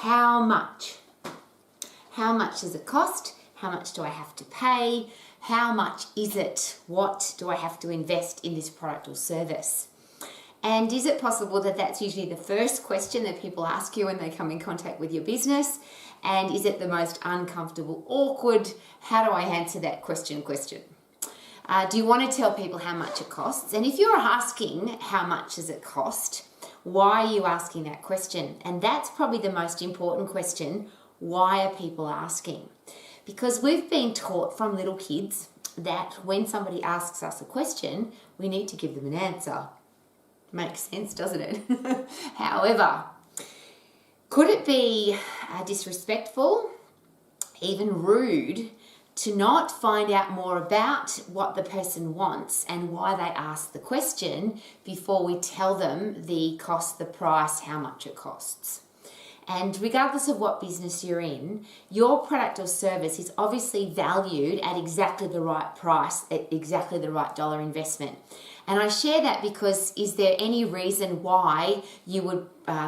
how much? How much does it cost? How much do I have to pay? How much is it? What do I have to invest in this product or service? And is it possible that that's usually the first question that people ask you when they come in contact with your business? And is it the most uncomfortable, awkward, how do I answer that question? Do you want to tell people how much it costs? And if you're asking how much does it cost, why are you asking that question? And that's probably the most important question. Why are people asking? Because we've been taught from little kids that when somebody asks us a question, we need to give them an answer. Makes sense, doesn't it? However, could it be disrespectful, even rude, to not find out more about what the person wants and why they ask the question before we tell them the cost, the price, how much it costs? And regardless of what business you're in, your product or service is obviously valued at exactly the right price, at exactly the right dollar investment. And I share that because is there any reason why you would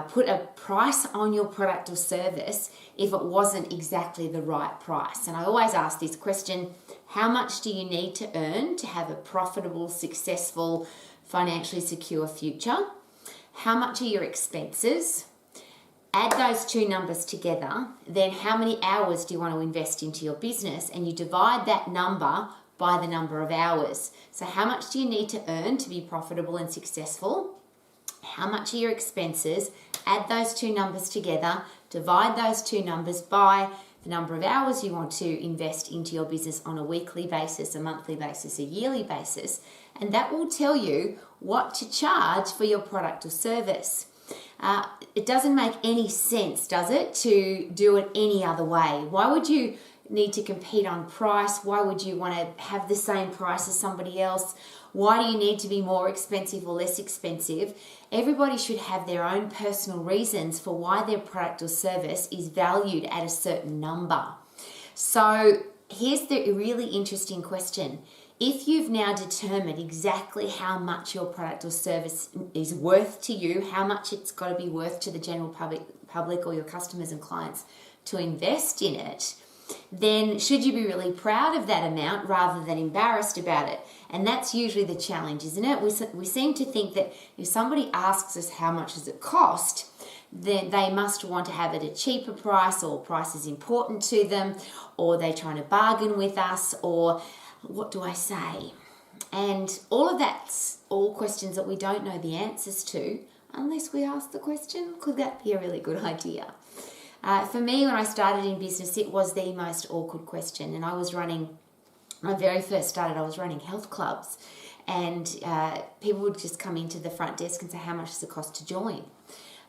put a price on your product or service if it wasn't exactly the right price? And I always ask this question, how much do you need to earn to have a profitable, successful, financially secure future? How much are your expenses? Add those two numbers together, then how many hours do you want to invest into your business? And you divide that number by the number of hours. So how much do you need to earn to be profitable and successful? How much are your expenses? Add those two numbers together, divide those two numbers by the number of hours you want to invest into your business on a weekly basis, a monthly basis, a yearly basis, and that will tell you what to charge for your product or service. It doesn't make any sense, does it, to do it any other way? Why would you need to compete on price? Why would you want to have the same price as somebody else? Why do you need to be more expensive or less expensive? Everybody should have their own personal reasons for why their product or service is valued at a certain number. So here's the really interesting question. If you've now determined exactly how much your product or service is worth to you, how much it's got to be worth to the general public or your customers and clients to invest in it, then should you be really proud of that amount rather than embarrassed about it? And that's usually the challenge, isn't it? We seem to think that if somebody asks us how much does it cost, then they must want to have it at a cheaper price, or price is important to them, or they're trying to bargain with us, or what do I say? And all of that's all questions that we don't know the answers to unless we ask the question. Could that be a really good idea? For me, when I started in business, it was the most awkward question. And when I very first started, I was running health clubs. And people would just come into the front desk and say, how much does it cost to join?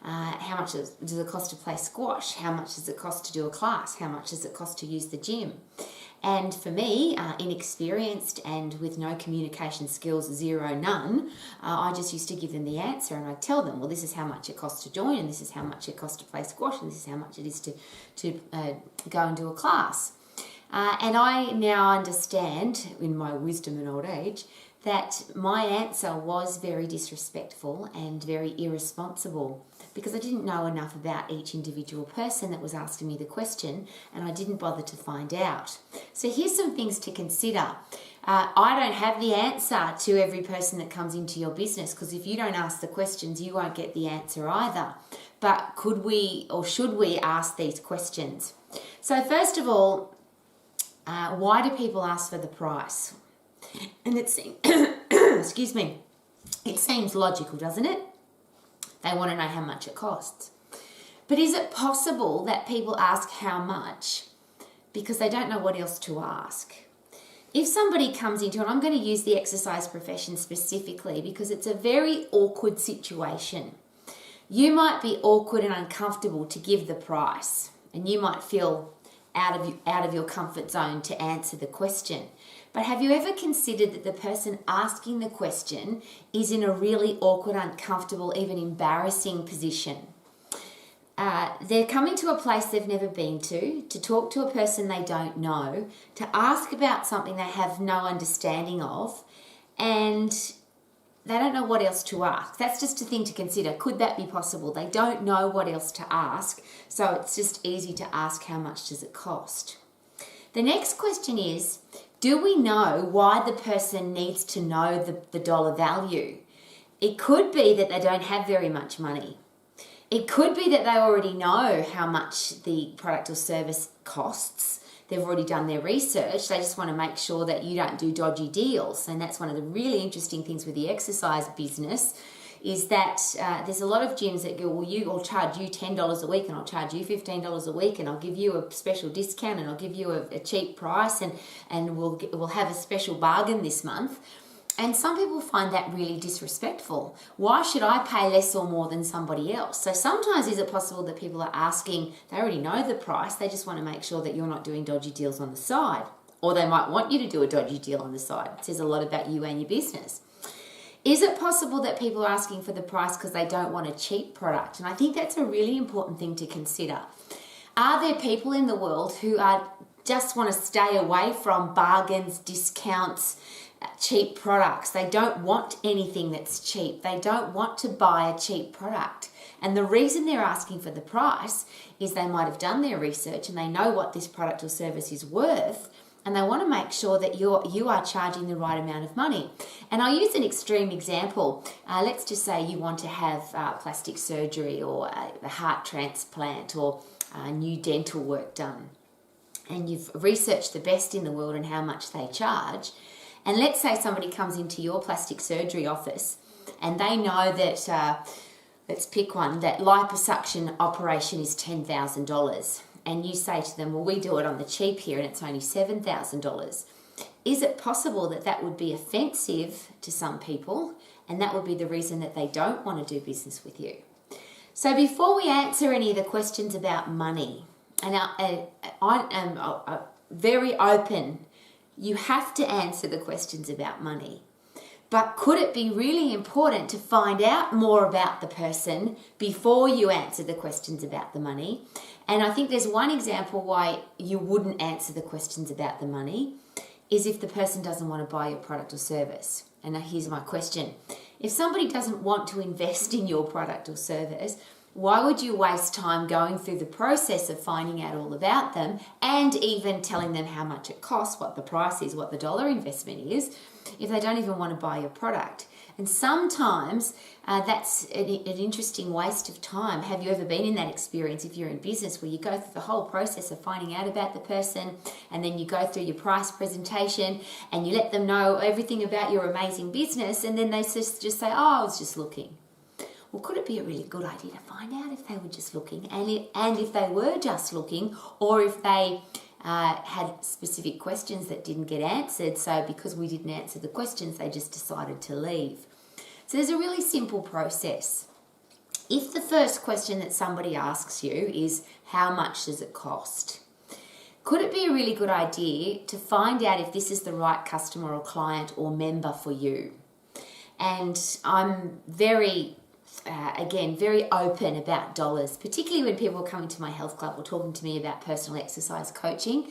How much does it cost to play squash? How much does it cost to do a class? How much does it cost to use the gym? And for me, inexperienced and with no communication skills, zero, none, I just used to give them the answer, and I'd tell them, well, this is how much it costs to join, and this is how much it costs to play squash, and this is how much it is to go and do a class. And I now understand, in my wisdom and old age, that my answer was very disrespectful and very irresponsible because I didn't know enough about each individual person that was asking me the question, and I didn't bother to find out. So here's some things to consider. I don't have the answer to every person that comes into your business, because if you don't ask the questions, you won't get the answer either. But could we or should we ask these questions? So first of all, why do people ask for the price? And it seems, excuse me, it seems logical, doesn't it? They want to know how much it costs. But is it possible that people ask how much because they don't know what else to ask? If somebody comes into, and I'm going to use the exercise profession specifically because it's a very awkward situation. You might be awkward and uncomfortable to give the price, and you might feel out of your comfort zone to answer the question. But have you ever considered that the person asking the question is in a really awkward, uncomfortable, even embarrassing position? They're coming to a place they've never been to talk to a person they don't know, to ask about something they have no understanding of, and they don't know what else to ask. That's just a thing to consider. Could that be possible? They don't know what else to ask, so it's just easy to ask, how much does it cost? The next question is, do we know why the person needs to know the dollar value? It could be that they don't have very much money. It could be that they already know how much the product or service costs. They've already done their research. They just want to make sure that you don't do dodgy deals. And that's one of the really interesting things with the exercise business, is that there's a lot of gyms that go, well, I'll charge you $10 a week, and I'll charge you $15 a week, and I'll give you a special discount, and I'll give you a cheap price, and we'll have a special bargain this month. And some people find that really disrespectful. Why should I pay less or more than somebody else? So sometimes is it possible that people are asking, they already know the price, they just want to make sure that you're not doing dodgy deals on the side. Or they might want you to do a dodgy deal on the side. It says a lot about you and your business. Is it possible that people are asking for the price because they don't want a cheap product? And I think that's a really important thing to consider. Are there people in the world who just want to stay away from bargains, discounts, cheap products? They don't want anything that's cheap. They don't want to buy a cheap product. And the reason they're asking for the price is they might have done their research and they know what this product or service is worth, and they want to make sure that you are charging the right amount of money. And I'll use an extreme example. Let's just say you want to have plastic surgery or a heart transplant or new dental work done. And you've researched the best in the world and how much they charge. And let's say somebody comes into your plastic surgery office and they know that, let's pick one, that liposuction operation is $10,000. And you say to them, well, we do it on the cheap here and it's only $7,000. Is it possible that that would be offensive to some people, and that would be the reason that they don't want to do business with you? So before we answer any of the questions about money, and I am very open, you have to answer the questions about money. But could it be really important to find out more about the person before you answer the questions about the money? And I think there's one example why you wouldn't answer the questions about the money is if the person doesn't want to buy your product or service. And now here's my question. If somebody doesn't want to invest in your product or service, why would you waste time going through the process of finding out all about them and even telling them how much it costs, what the price is, what the dollar investment is, if they don't even want to buy your product? And sometimes that's an interesting waste of time. Have you ever been in that experience if you're in business where you go through the whole process of finding out about the person, and then you go through your price presentation and you let them know everything about your amazing business, and then they just say, oh, I was just looking. Well, could it be a really good idea to find out if they were just looking, and if they were just looking, or if they had specific questions that didn't get answered, so because we didn't answer the questions, they just decided to leave. So there's a really simple process. If the first question that somebody asks you is, how much does it cost? Could it be a really good idea to find out if this is the right customer or client or member for you? And I'm very open about dollars, particularly when people are coming to my health club or talking to me about personal exercise coaching.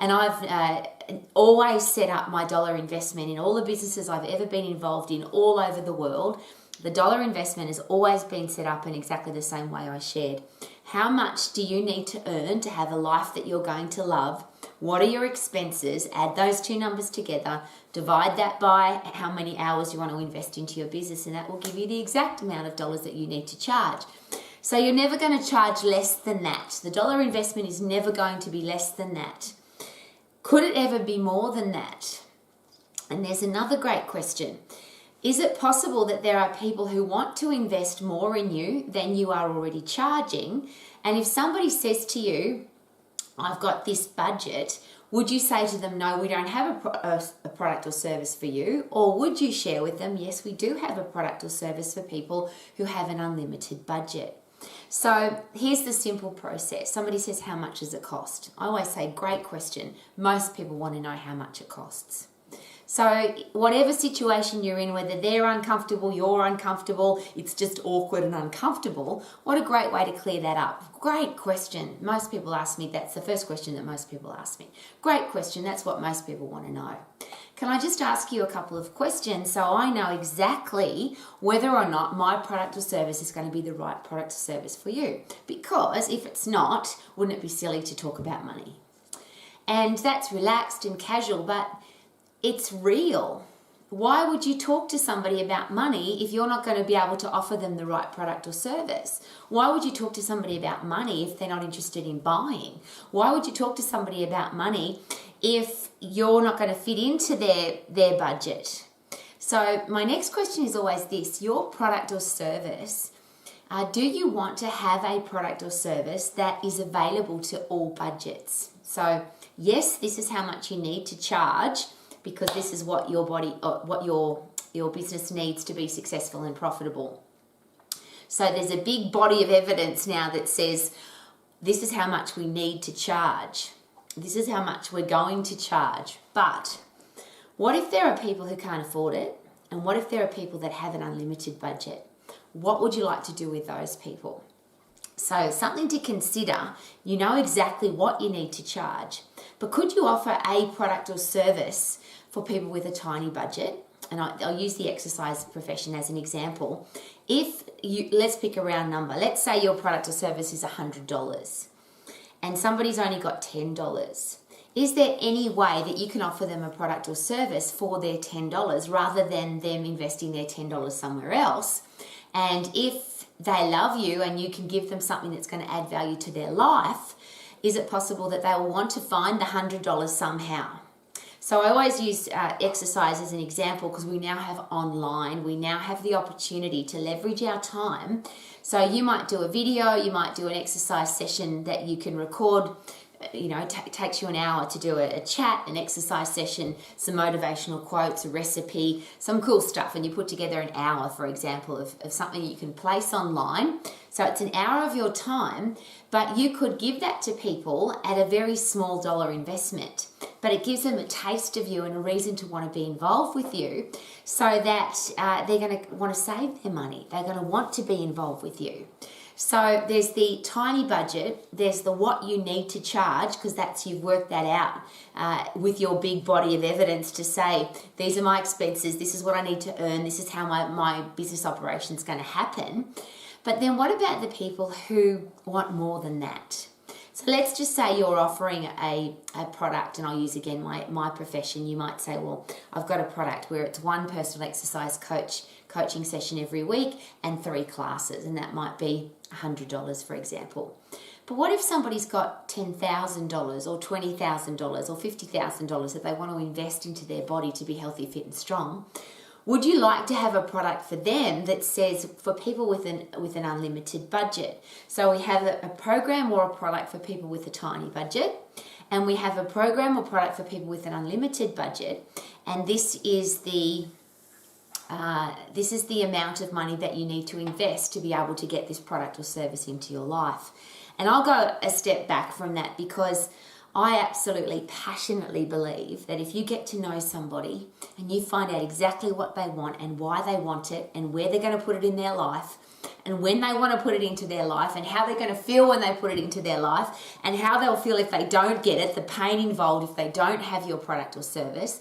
And I've always set up my dollar investment in all the businesses I've ever been involved in all over the world. The dollar investment has always been set up in exactly the same way I shared. How much do you need to earn to have a life that you're going to love? What are your expenses? Add those two numbers together, divide that by how many hours you want to invest into your business, and that will give you the exact amount of dollars that you need to charge. So you're never going to charge less than that. The dollar investment is never going to be less than that. Could it ever be more than that? And there's another great question. Is it possible that there are people who want to invest more in you than you are already charging? And if somebody says to you, I've got this budget, would you say to them, no, we don't have a product or service for you? Or would you share with them, yes, we do have a product or service for people who have an unlimited budget? So here's the simple process. Somebody says, how much does it cost? I always say, great question. Most people want to know how much it costs. So whatever situation you're in, whether they're uncomfortable, you're uncomfortable, it's just awkward and uncomfortable, what a great way to clear that up. Great question. Most people ask me, that's the first question that most people ask me. Great question, that's what most people want to know. Can I just ask you a couple of questions so I know exactly whether or not my product or service is going to be the right product or service for you? Because if it's not, wouldn't it be silly to talk about money? And that's relaxed and casual, but it's real. Why would you talk to somebody about money if you're not going to be able to offer them the right product or service? Why would you talk to somebody about money if they're not interested in buying? Why would you talk to somebody about money if you're not going to fit into their budget? So my next question is always this: your product or service, do you want to have a product or service that is available to all budgets? So yes, this is how much you need to charge, because this is what your body, what your business needs to be successful and profitable. So there's a big body of evidence now that says this is how much we need to charge. This is how much we're going to charge. But what if there are people who can't afford it? And what if there are people that have an unlimited budget? What would you like to do with those people? So something to consider. You know exactly what you need to charge, but could you offer a product or service for people with a tiny budget? And I'll use the exercise profession as an example. Let's pick a round number. Let's say your product or service is $100 and somebody's only got $10. Is there any way that you can offer them a product or service for their $10 rather than them investing their $10 somewhere else? And if they love you and you can give them something that's going to add value to their life, is it possible that they will want to find the $100 somehow? So I always use exercise as an example because we now have online, we now have the opportunity to leverage our time. So you might do a video, you might do an exercise session that you can record. It takes you an hour to do a chat, an exercise session, some motivational quotes, a recipe, some cool stuff. And you put together an hour, for example, of something you can place online. So it's an hour of your time, but you could give that to people at a very small dollar investment. But it gives them a taste of you and a reason to want to be involved with you, so that they're going to want to save their money. They're going to want to be involved with you. So there's the tiny budget, there's the what you need to charge, because you've worked that out with your big body of evidence to say, these are my expenses, this is what I need to earn, this is how my business operation is going to happen. But then what about the people who want more than that? So let's just say you're offering a product, and I'll use again my profession. You might say, well, I've got a product where it's one personal exercise coaching session every week and 3 classes, and that might be $100, for example. But what if somebody's got $10,000 or $20,000 or $50,000 that they want to invest into their body to be healthy, fit and strong? Would you like to have a product for them that says for people with an unlimited budget? So we have a program or a product for people with a tiny budget, and we have a program or product for people with an unlimited budget, and this is the amount of money that you need to invest to be able to get this product or service into your life. And I'll go a step back from that, because I absolutely passionately believe that if you get to know somebody and you find out exactly what they want and why they want it and where they're going to put it in their life and when they want to put it into their life and how they're going to feel when they put it into their life and how they'll feel if they don't get it, the pain involved if they don't have your product or service,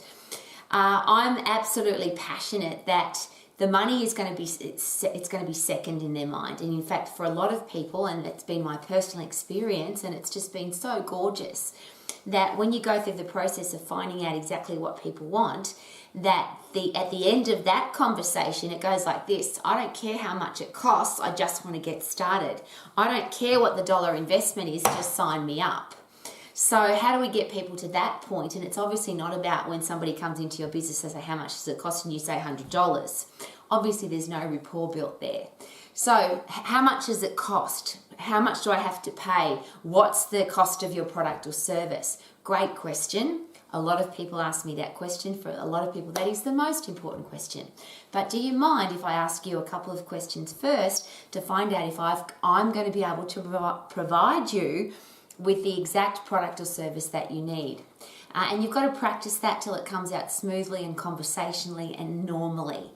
I'm absolutely passionate that the money is going to be it's going to be second in their mind. And in fact, for a lot of people, and it's been my personal experience, and it's just been so gorgeous, that when you go through the process of finding out exactly what people want, that at the end of that conversation, it goes like this: I don't care how much it costs, I just want to get started. I don't care what the dollar investment is, just sign me up. So how do we get people to that point? And it's obviously not about when somebody comes into your business and say, how much does it cost? And you say $100. Obviously, there's no rapport built there. So how much does it cost? How much do I have to pay? What's the cost of your product or service? Great question. A lot of people ask me that question. For a lot of people, that is the most important question. But do you mind if I ask you a couple of questions first to find out if I'm going to be able to provide you with the exact product or service that you need? And you've got to practice that till it comes out smoothly and conversationally and normally,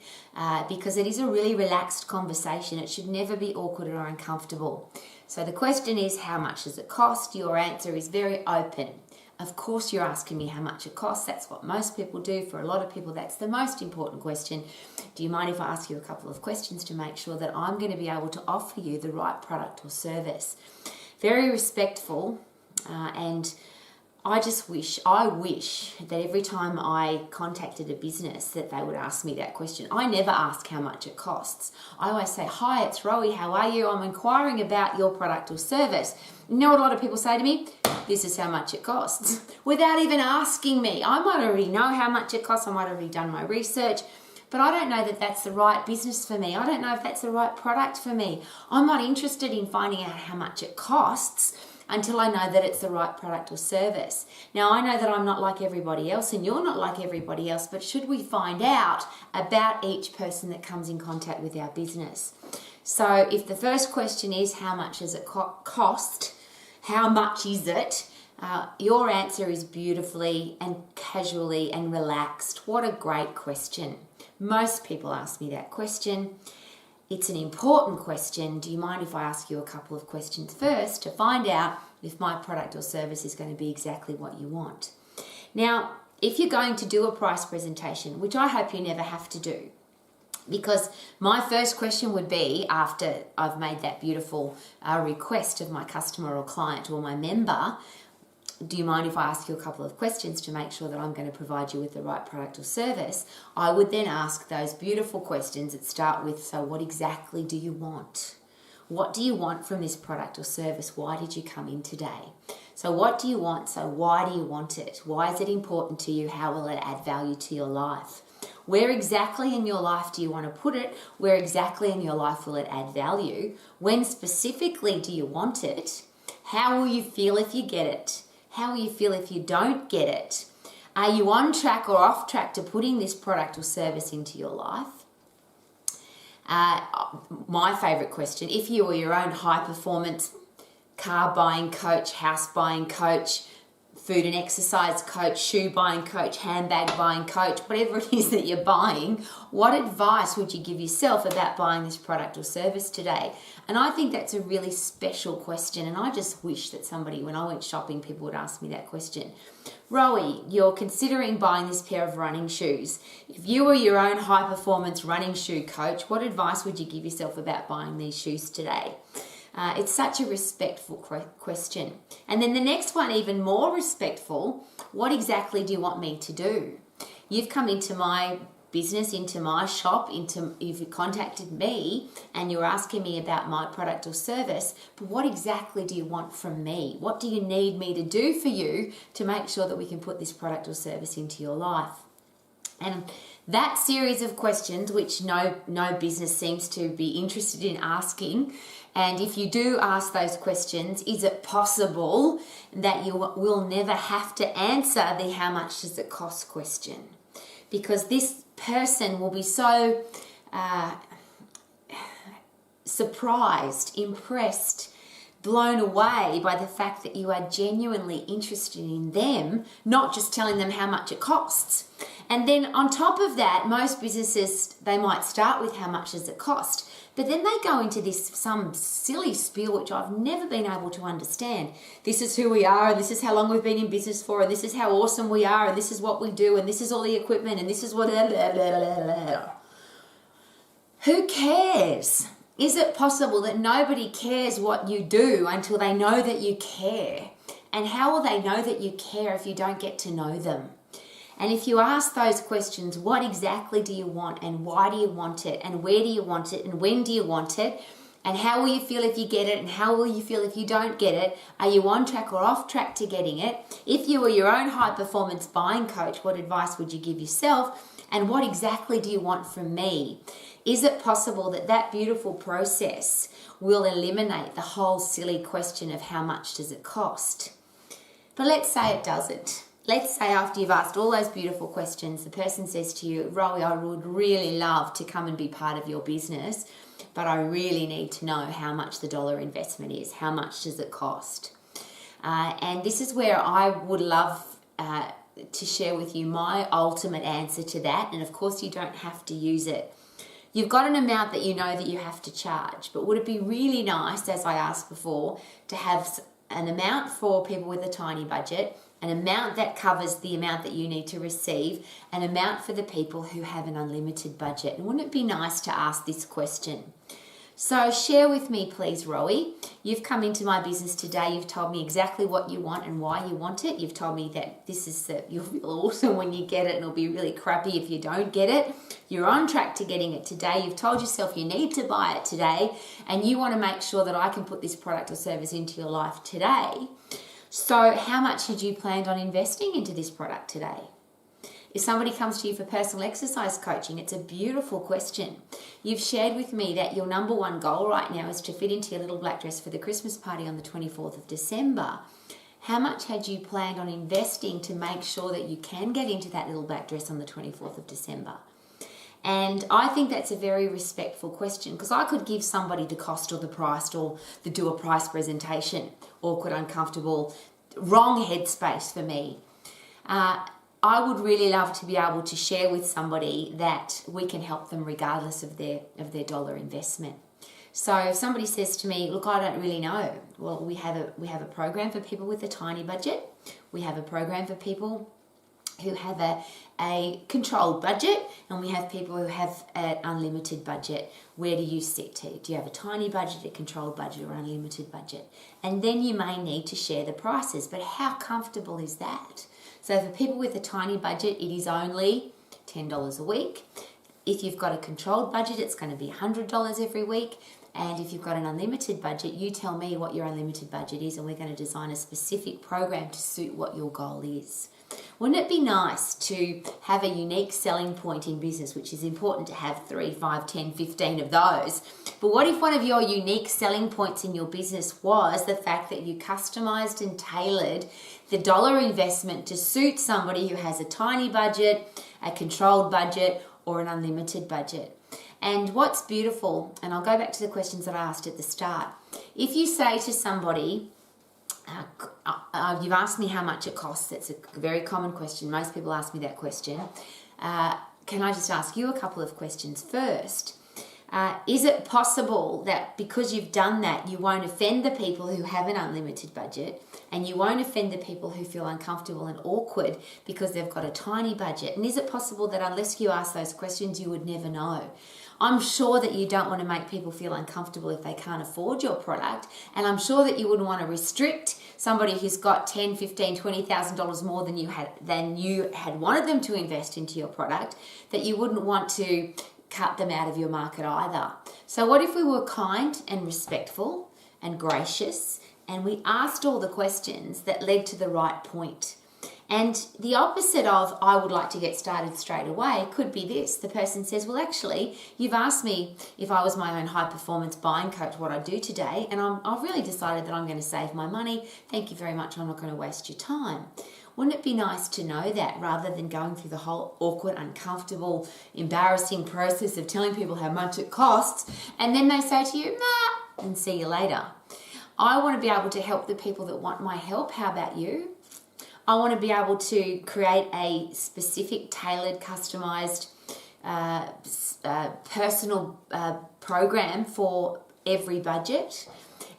because it is a really relaxed conversation. It should never be awkward or uncomfortable. So the question is, how much does it cost? Your answer is very open. Of course you're asking me how much it costs. That's what most people do. For a lot of people, that's the most important question. Do you mind if I ask you a couple of questions to make sure that I'm going to be able to offer you the right product or service? Very respectful, and I wish that every time I contacted a business that they would ask me that question. I never ask how much it costs. I always say, hi, it's Rowie, how are you? I'm inquiring about your product or service. You know what a lot of people say to me? This is how much it costs. Without even asking me. I might already know how much it costs. I might have already done my research. But I don't know that that's the right business for me. I don't know if that's the right product for me. I'm not interested in finding out how much it costs until I know that it's the right product or service. Now, I know that I'm not like everybody else and you're not like everybody else, but should we find out about each person that comes in contact with our business? So if the first question is, how much does it cost? How much is it? Your answer is beautifully and casually and relaxed. What a great question. Most people ask me that question. It's an important question. Do you mind if I ask you a couple of questions first to find out if my product or service is going to be exactly what you want? Now, if you're going to do a price presentation, which I hope you never have to do, because my first question would be, after I've made that beautiful request of my customer or client or my member, do you mind if I ask you a couple of questions to make sure that I'm going to provide you with the right product or service? I would then ask those beautiful questions that start with, so what exactly do you want? What do you want from this product or service? Why did you come in today? So what do you want? So why do you want it? Why is it important to you? How will it add value to your life? Where exactly in your life do you want to put it? Where exactly in your life will it add value? When specifically do you want it? How will you feel if you get it? How will you feel if you don't get it? Are you on track or off track to putting this product or service into your life? My favourite question, if you were your own high-performance car buying coach, house buying coach, food and exercise coach, shoe buying coach, handbag buying coach, whatever it is that you're buying, what advice would you give yourself about buying this product or service today? And I think that's a really special question, and I just wish that somebody, when I went shopping, people would ask me that question. Rowie, you're considering buying this pair of running shoes. If you were your own high-performance running shoe coach, what advice would you give yourself about buying these shoes today? It's such a respectful question. And then the next one, even more respectful, what exactly do you want me to do? You've come into my business, into my shop, you've contacted me and you're asking me about my product or service, but what exactly do you want from me? What do you need me to do for you to make sure that we can put this product or service into your life? And that series of questions, which no business seems to be interested in asking, and if you do ask those questions, is it possible that you will never have to answer the how much does it cost question? Because this person will be so surprised, impressed, blown away by the fact that you are genuinely interested in them, not just telling them how much it costs. And then on top of that, most businesses, they might start with how much does it cost, but then they go into some silly spiel which I've never been able to understand. This is who we are, and this is how long we've been in business for, and this is how awesome we are, and this is what we do, and this is all the equipment, and this is what... Who cares? Is it possible that nobody cares what you do until they know that you care? And how will they know that you care if you don't get to know them? And if you ask those questions, what exactly do you want, and why do you want it, and where do you want it, and when do you want it, and how will you feel if you get it, and how will you feel if you don't get it? Are you on track or off track to getting it? If you were your own high-performance buying coach, what advice would you give yourself? And what exactly do you want from me? Is it possible that that beautiful process will eliminate the whole silly question of how much does it cost? But let's say it doesn't. Let's say after you've asked all those beautiful questions, the person says to you, Rowie, I would really love to come and be part of your business, but I really need to know how much the dollar investment is. How much does it cost? And this is where I would love to share with you my ultimate answer to that. And of course, you don't have to use it. You've got an amount that you know that you have to charge, but would it be really nice, as I asked before, to have an amount for people with a tiny budget, an amount that covers the amount that you need to receive, an amount for the people who have an unlimited budget? And wouldn't it be nice to ask this question? So share with me, please, Rowie. You've come into my business today. You've told me exactly what you want and why you want it. You've told me that you'll feel awesome when you get it, and it'll be really crappy if you don't get it. You're on track to getting it today. You've told yourself you need to buy it today, and you want to make sure that I can put this product or service into your life today. So how much had you planned on investing into this product today? If somebody comes to you for personal exercise coaching, it's a beautiful question. You've shared with me that your number one goal right now is to fit into your little black dress for the Christmas party on the 24th of December. How much had you planned on investing to make sure that you can get into that little black dress on the 24th of December? And I think that's a very respectful question, because I could give somebody the cost or the price or do a price presentation, awkward, uncomfortable, wrong headspace for me. I would really love to be able to share with somebody that we can help them regardless of their dollar investment. So if somebody says to me, look, I don't really know. Well, we have a program for people with a tiny budget. We have a program for people who have a controlled budget, and we have people who have an unlimited budget. Where do you sit to? Do you have a tiny budget, a controlled budget, or unlimited budget? And then you may need to share the prices, but how comfortable is that? So for people with a tiny budget, it is only $10 a week. If you've got a controlled budget, it's going to be $100 every week. And if you've got an unlimited budget, you tell me what your unlimited budget is, and we're going to design a specific program to suit what your goal is. Wouldn't it be nice to have a unique selling point in business, which is important to have 3, 5, 10, 15 of those? But what if one of your unique selling points in your business was the fact that you customized and tailored the dollar investment to suit somebody who has a tiny budget, a controlled budget, or an unlimited budget? And what's beautiful, and I'll go back to the questions that I asked at the start. If you say to somebody, you've asked me how much it costs. That's a very common question. Most people ask me that question. Can I just ask you a couple of questions first? Is it possible that because you've done that, you won't offend the people who have an unlimited budget, and you won't offend the people who feel uncomfortable and awkward because they've got a tiny budget? And is it possible that unless you ask those questions, you would never know? I'm sure that you don't want to make people feel uncomfortable if they can't afford your product, and I'm sure that you wouldn't want to restrict somebody who's got $10,000, $15,000, $20,000 more than you had wanted them to invest into your product, that you wouldn't want to cut them out of your market either. So what if we were kind and respectful and gracious, and we asked all the questions that led to the right point? And the opposite of, I would like to get started straight away, could be this. The person says, well, actually, you've asked me if I was my own high-performance buying coach, what I'd do today, and I've really decided that I'm going to save my money. Thank you very much. I'm not going to waste your time. Wouldn't it be nice to know that, rather than going through the whole awkward, uncomfortable, embarrassing process of telling people how much it costs, and then they say to you, nah, and see you later? I want to be able to help the people that want my help. How about you? I want to be able to create a specific, tailored, customized, personal program for every budget.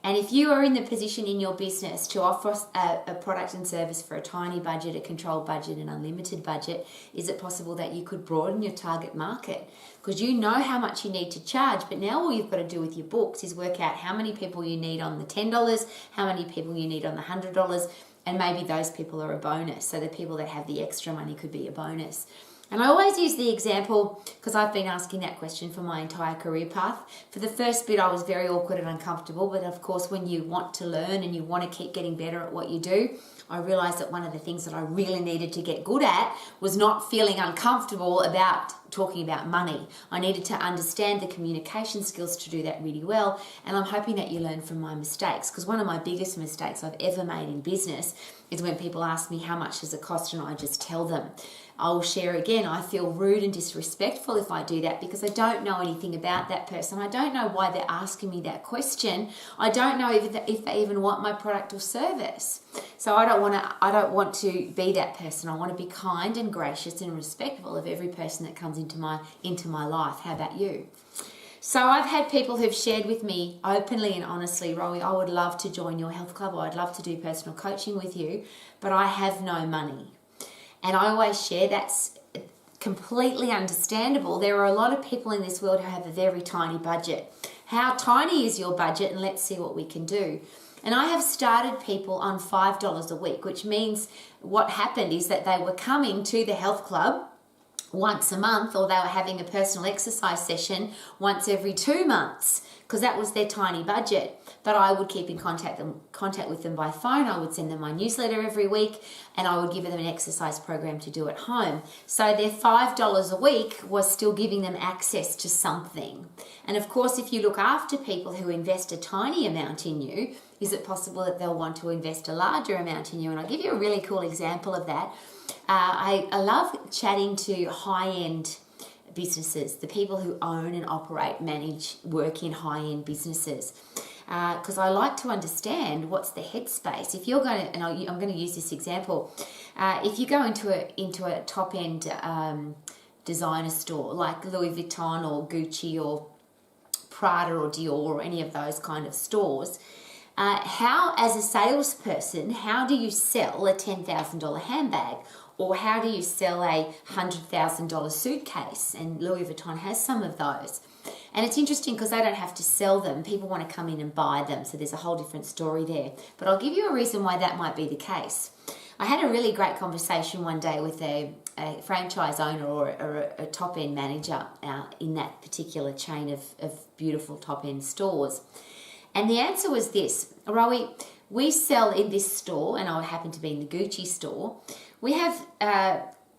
And if you are in the position in your business to offer a product and service for a tiny budget, a controlled budget, an unlimited budget, is it possible that you could broaden your target market? Because you know how much you need to charge, but now all you've got to do with your books is work out how many people you need on the $10, how many people you need on the $100, and maybe those people are a bonus. So the people that have the extra money could be a bonus. And I always use the example, because I've been asking that question for my entire career path. For the first bit, I was very awkward and uncomfortable. But of course, when you want to learn and you want to keep getting better at what you do, I realized that one of the things that I really needed to get good at was not feeling uncomfortable about talking about money. I needed to understand the communication skills to do that really well, and I'm hoping that you learn from my mistakes, because one of my biggest mistakes I've ever made in business is when people ask me how much does it cost and I just tell them. I'll share again, I feel rude and disrespectful if I do that, because I don't know anything about that person. I don't know why they're asking me that question. I don't know if they even want my product or service. So I don't want to be that person. I want to be kind and gracious and respectful of every person that comes into my life. How about you? So I've had people who've shared with me openly and honestly, Rowie, I would love to join your health club, or I'd love to do personal coaching with you, but I have no money. And I always share that's completely understandable. There are a lot of people in this world who have a very tiny budget. How tiny is your budget? And let's see what we can do. And I have started people on $5 a week, which means what happened is that they were coming to the health club once a month, or they were having a personal exercise session once every 2 months, because that was their tiny budget. But I would keep in contact with them by phone. I would send them my newsletter every week, and I would give them an exercise program to do at home. So their $5 a week was still giving them access to something. And of course, if you look after people who invest a tiny amount in you, is it possible that they'll want to invest a larger amount in you? And I'll give you a really cool example of that. I love chatting to high-end businesses, the people who own and operate, manage, work in high-end businesses, because I like to understand what's the headspace. If you're going to, and I'm going to use this example, if you go into a top-end designer store like Louis Vuitton or Gucci or Prada or Dior or any of those kind of stores, how, as a salesperson, how do you sell a $10,000 handbag? Or how do you sell a $100,000 suitcase? And Louis Vuitton has some of those. And it's interesting because they don't have to sell them. People want to come in and buy them. So there's a whole different story there. But I'll give you a reason why that might be the case. I had a really great conversation one day with a franchise owner or a top-end manager in that particular chain of beautiful top-end stores. And the answer was this: Rowie, we sell in this store, and I happen to be in the Gucci store, we have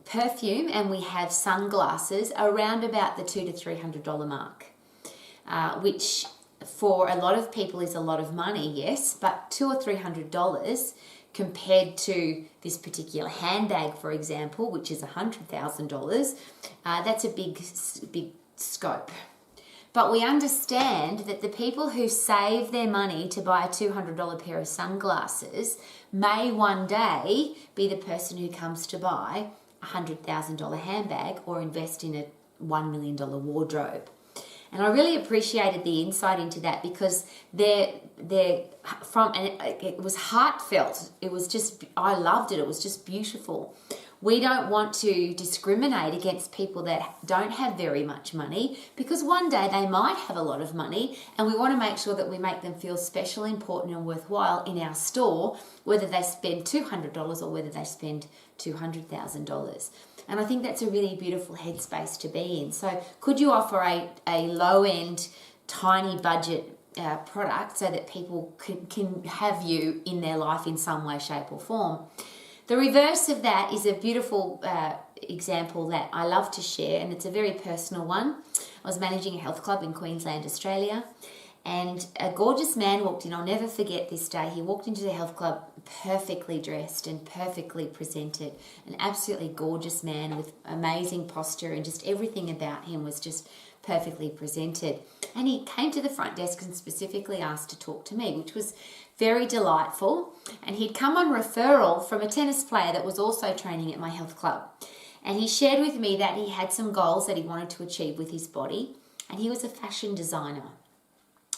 perfume and we have sunglasses around about the $200 to $300 mark, which for a lot of people is a lot of money, yes, but $200 or $300 compared to this particular handbag, for example, which is $100,000, that's a big scope. But we understand that the people who save their money to buy a $200 pair of sunglasses may one day be the person who comes to buy a $100,000 handbag or invest in a $1 million wardrobe. And I really appreciated the insight into that, because it was heartfelt. It was just, I loved it. It was just beautiful. We don't want to discriminate against people that don't have very much money, because one day they might have a lot of money, and we want to make sure that we make them feel special, important and worthwhile in our store, whether they spend $200 or whether they spend $200,000. And I think that's a really beautiful headspace to be in. So could you offer a low-end, tiny budget product so that people can have you in their life in some way, shape or form? The reverse of that is a beautiful example that I love to share, and it's a very personal one. I was managing a health club in Queensland, Australia, and a gorgeous man walked in. I'll never forget this day. He walked into the health club perfectly dressed and perfectly presented. An absolutely gorgeous man with amazing posture, and just everything about him was just perfectly presented. And he came to the front desk and specifically asked to talk to me, which was very delightful. And he'd come on referral from a tennis player that was also training at my health club. And he shared with me that he had some goals that he wanted to achieve with his body. And he was a fashion designer.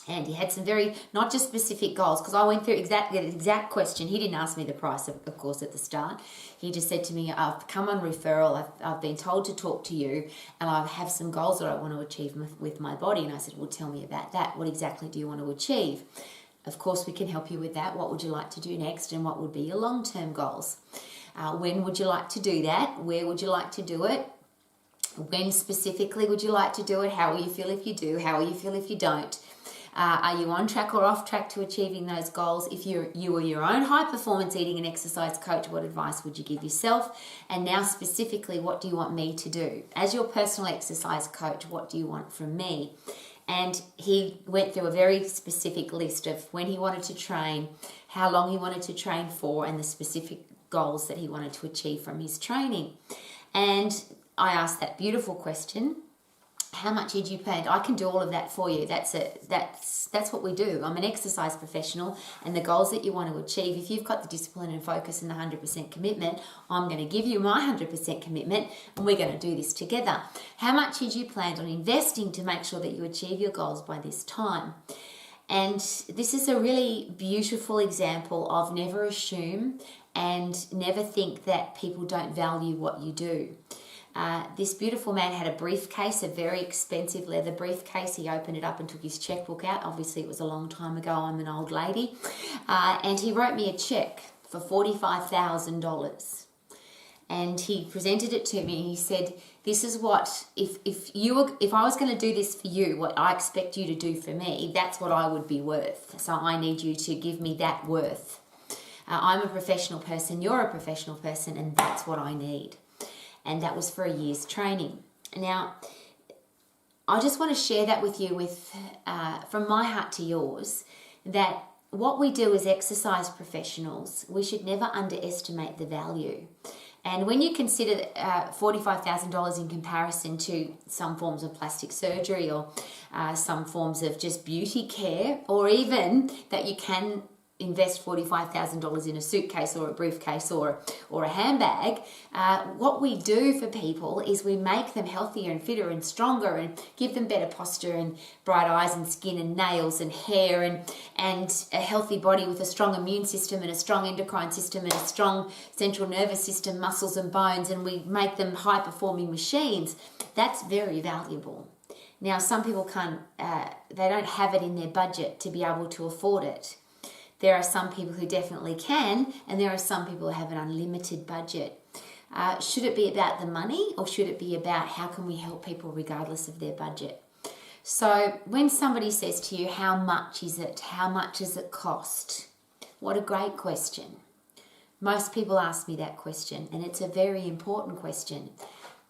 And he had some very, not just specific goals, because I went through the exact question. He didn't ask me the price, of course, at the start. He just said to me, I've come on referral, I've been told to talk to you, and I have some goals that I want to achieve with my body. And I said, well, tell me about that. What exactly do you want to achieve? Of course, we can help you with that. What would you like to do next, and what would be your long-term goals? When would you like to do that? Where would you like to do it? When specifically would you like to do it? How will you feel if you do? How will you feel if you don't? Are you on track or off track to achieving those goals? If you were your own high performance eating and exercise coach, what advice would you give yourself? And now specifically, what do you want me to do? As your personal exercise coach, what do you want from me? And he went through a very specific list of when he wanted to train, how long he wanted to train for, and the specific goals that he wanted to achieve from his training. And I asked that beautiful question, how much did you plan? I can do all of that for you. That's what we do. I'm an exercise professional, and the goals that you want to achieve, if you've got the discipline and focus and the 100% commitment, I'm going to give you my 100% commitment, and we're going to do this together. How much did you plan on investing to make sure that you achieve your goals by this time? And this is a really beautiful example of never assume and never think that people don't value what you do. This beautiful man had a briefcase, a very expensive leather briefcase. He opened it up and took his checkbook out. Obviously, it was a long time ago. I'm an old lady. And he wrote me a check for $45,000. And he presented it to me. He said, this is what, if I was going to do this for you, what I expect you to do for me, that's what I would be worth. So I need you to give me that worth. I'm a professional person, you're a professional person, and that's what I need. And that was for a year's training. Now, I just want to share that with you from my heart to yours, that what we do as exercise professionals, we should never underestimate the value. And when you consider $45,000 in comparison to some forms of plastic surgery or some forms of just beauty care, or even that you can invest $45,000 in a suitcase or a briefcase or a handbag, what we do for people is we make them healthier and fitter and stronger and give them better posture and bright eyes and skin and nails and hair and a healthy body with a strong immune system and a strong endocrine system and a strong central nervous system, muscles and bones, and we make them high-performing machines. That's very valuable. Now, some people they don't have it in their budget to be able to afford it. There are some people who definitely can, and there are some people who have an unlimited budget. Should it be about the money, or should it be about how can we help people regardless of their budget? So when somebody says to you, how much is it? How much does it cost? What a great question. Most people ask me that question, and it's a very important question.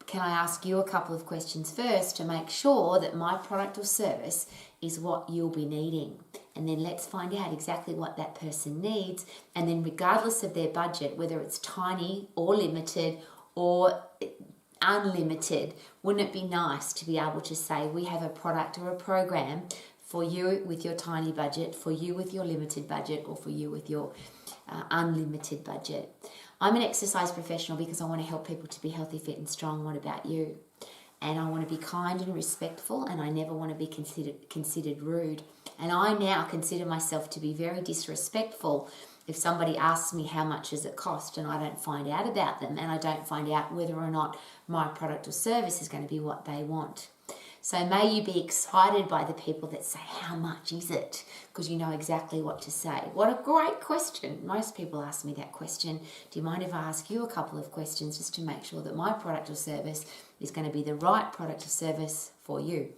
Can I ask you a couple of questions first to make sure that my product or service is what you'll be needing? And then let's find out exactly what that person needs. And then regardless of their budget, whether it's tiny or limited or unlimited, wouldn't it be nice to be able to say, we have a product or a program for you with your tiny budget, for you with your limited budget, or for you with your unlimited budget. I'm an exercise professional because I want to help people to be healthy, fit and strong. What about you? And I want to be kind and respectful, and I never want to be considered rude. And I now consider myself to be very disrespectful if somebody asks me how much does it cost and I don't find out about them, and I don't find out whether or not my product or service is going to be what they want. So may you be excited by the people that say, how much is it? Because you know exactly what to say. What a great question. Most people ask me that question. Do you mind if I ask you a couple of questions just to make sure that my product or service is going to be the right product or service for you?